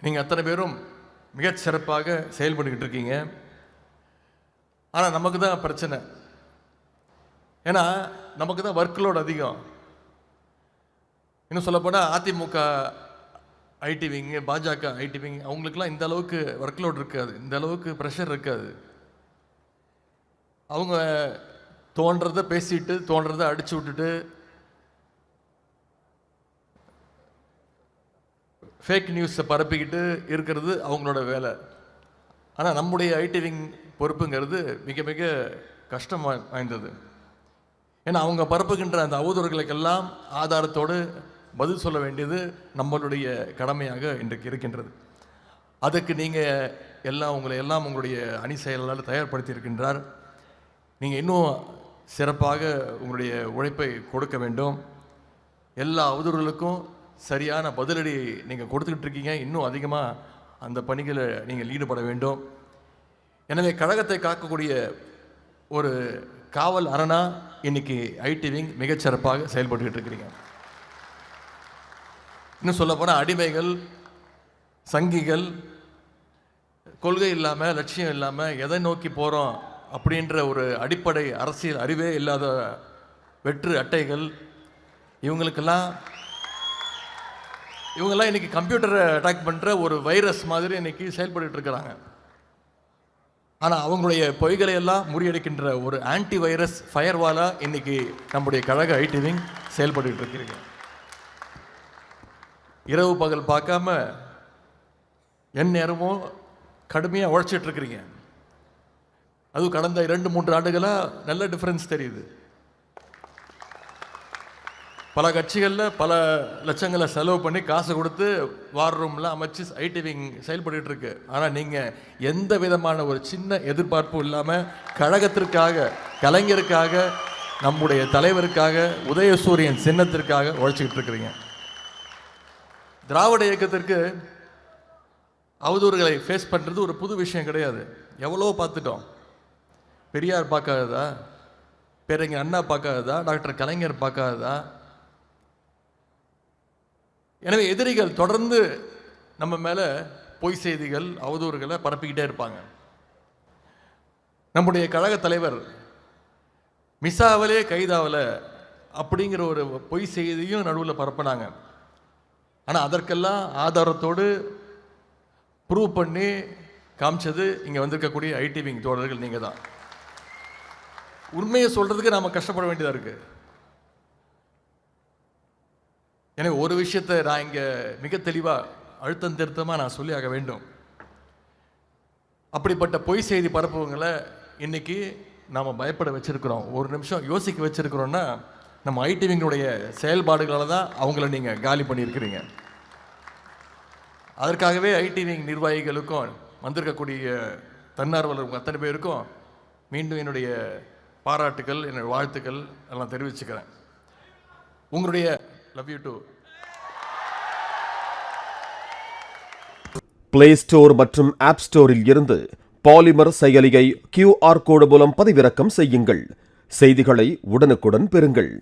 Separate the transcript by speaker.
Speaker 1: நீங்கள் அத்தனை பேரும் மிகச் சிறப்பாக செயல்பட்டுக்கிட்டு இருக்கீங்க. ஆனால் நமக்கு தான் பிரச்சனை. ஏன்னா நமக்கு தான் ஒர்க்லோட் அதிகம். இன்னும் சொல்லப்போனால் அதிமுக ஐடி விங், பாஜக ஐடி விங், அவங்களுக்குலாம் இந்த அளவுக்கு ஒர்க்லோட் இருக்காது, இந்த அளவுக்கு ப்ரெஷர் இருக்காது. அவங்க தோன்றதை பேசிட்டு தோன்றதை அடிச்சு விட்டுட்டு ஃபேக் நியூஸை பரப்பிக்கிட்டு இருக்கிறது அவங்களோட வேலை. ஆனால் நம்முடைய ஐடி விங் பொறுப்புங்கிறது மிக மிக கஷ்டம் வாய்ந்தது. ஏன்னா அவங்க பரப்புகின்ற அந்த அவதூறுகளுக்கெல்லாம் ஆதாரத்தோடு பதில் சொல்ல வேண்டியது நம்மளுடைய கடமையாக இன்றைக்கு இருக்கின்றது. அதுக்கு நீங்கள் உங்களுடைய அணி செயலாளர் தயார்படுத்தி இருக்கின்றார். நீங்கள் இன்னும் சிறப்பாக உங்களுடைய உழைப்பை கொடுக்க வேண்டும். எல்லா அவதூறுகளுக்கும் சரியான பதிலடி நீங்கள் கொடுத்துக்கிட்டு இருக்கீங்க. இன்னும் அதிகமாக அந்த பணிகளை நீங்கள் ஈடுபட வேண்டும். எனவே கழகத்தை காக்கக்கூடிய ஒரு காவல் அரணா இன்னைக்கு ஐடி விங் மிகச்சிறப்பாக செயல்பட்டுக்கிட்டு இருக்கிறீங்க. இன்னும் சொல்ல போனால் அடிமைகள், சங்கிகள், கொள்கை இல்லாமல் லட்சியம் இல்லாமல் எதை நோக்கி போகிறோம் அப்படின்ற ஒரு அடிப்படை அரசியல் அறிவே இல்லாத வெற்று அட்டைகள், இவங்கெல்லாம் இன்னைக்கு கம்ப்யூட்டரை அட்டாக் பண்ணுற ஒரு வைரஸ் மாதிரி இன்னைக்கு செயல்பட்டு இருக்கிறாங்க. ஆனால் அவங்களுடைய பொய்களை எல்லாம் முறியடிக்கின்ற ஒரு ஆன்டி வைரஸ் ஃபயர்வாலாக இன்னைக்கு நம்முடைய கழக ஐடி விங் செயல்பட்டு இருக்கிறீங்க. இரவு பகல் பார்க்காம என் நேரமும் கடுமையாக உழைச்சிட்டு இருக்கிறீங்க. அதுவும் கடந்த 2-3 ஆண்டுகளாக நல்ல டிஃப்ரென்ஸ் தெரியுது. பல கட்சிகளில் பல லட்சங்களை செலவு பண்ணி காசு கொடுத்து வார் ரூம்லாம் அமைச்சு ஐடி விங் செயல்பட்டு இருக்கு. ஆனால் நீங்கள் எந்த விதமான ஒரு சின்ன எதிர்பார்ப்பும் இல்லாமல் கழகத்திற்காக, கலைஞருக்காக, நம்முடைய தலைவருக்காக, உதயசூரியன் சின்னத்திற்காக உழைச்சிக்கிட்டு இருக்கிறீங்க. திராவிட இயக்கத்திற்கு அவதூறுகளை ஃபேஸ் பண்ணுறது ஒரு புது விஷயம் கிடையாது. எவ்வளோ பார்த்துட்டோம். பெரியார் பார்க்காததா, பேரறிஞர் அண்ணா பார்க்காததா, டாக்டர் கலைஞர் பார்க்காததா? எனவே எதிரிகள் தொடர்ந்து நம்ம மேலே பொய் செய்திகள், அவதூறுகளை பரப்பிக்கிட்டே இருப்பாங்க. நம்முடைய கழக தலைவர் மிசாவிலே கைதாவல அப்படிங்கிற ஒரு பொய் செய்தியும் நடுவில் பரப்பினாங்க. ஆனால் அதற்கெல்லாம் ஆதாரத்தோடு ப்ரூவ் பண்ணி காமிச்சது இங்கே வந்திருக்கக்கூடிய ஐடி விங் தோழர்கள் நீங்கள் தான். உண்மையை சொல்கிறதுக்கு நாம் கஷ்டப்பட வேண்டியதாக இருக்குது. எனவே ஒரு விஷயத்தை நான் இங்கே மிக தெளிவாக அழுத்தம் திருத்தமாக நான் சொல்லி ஆக வேண்டும். அப்படிப்பட்ட பொய் செய்தி பரப்புவங்களை இன்னைக்கு நாம் பயப்பட வச்சிருக்கிறோம். ஒரு நிமிஷம் யோசிக்க வச்சிருக்கிறோன்னா நம்ம ஐடி விங்களுடைய செயல்பாடுகளால் தான் அவங்கள நீங்கள் காலி பண்ணியிருக்கிறீங்க. அதற்காகவே ஐடி விங் நிர்வாகிகளுக்கும் வந்திருக்கக்கூடிய தன்னார்வலர்கள் அத்தனை பேருக்கும் மீண்டும் என்னுடைய பாராட்டுகள், என்னுடைய வாழ்த்துக்கள் எல்லாம் தெரிவிச்சுக்கிறேன். உங்களுடைய love you too.
Speaker 2: Play store மற்றும் ஆப் ஸ்டோரில் இருந்து பாலிமர் செயலியை QR கோடு மூலம் பதிவிறக்கம் செய்யுங்கள். செய்திகளை உடனுக்குடன் பெறுங்கள்.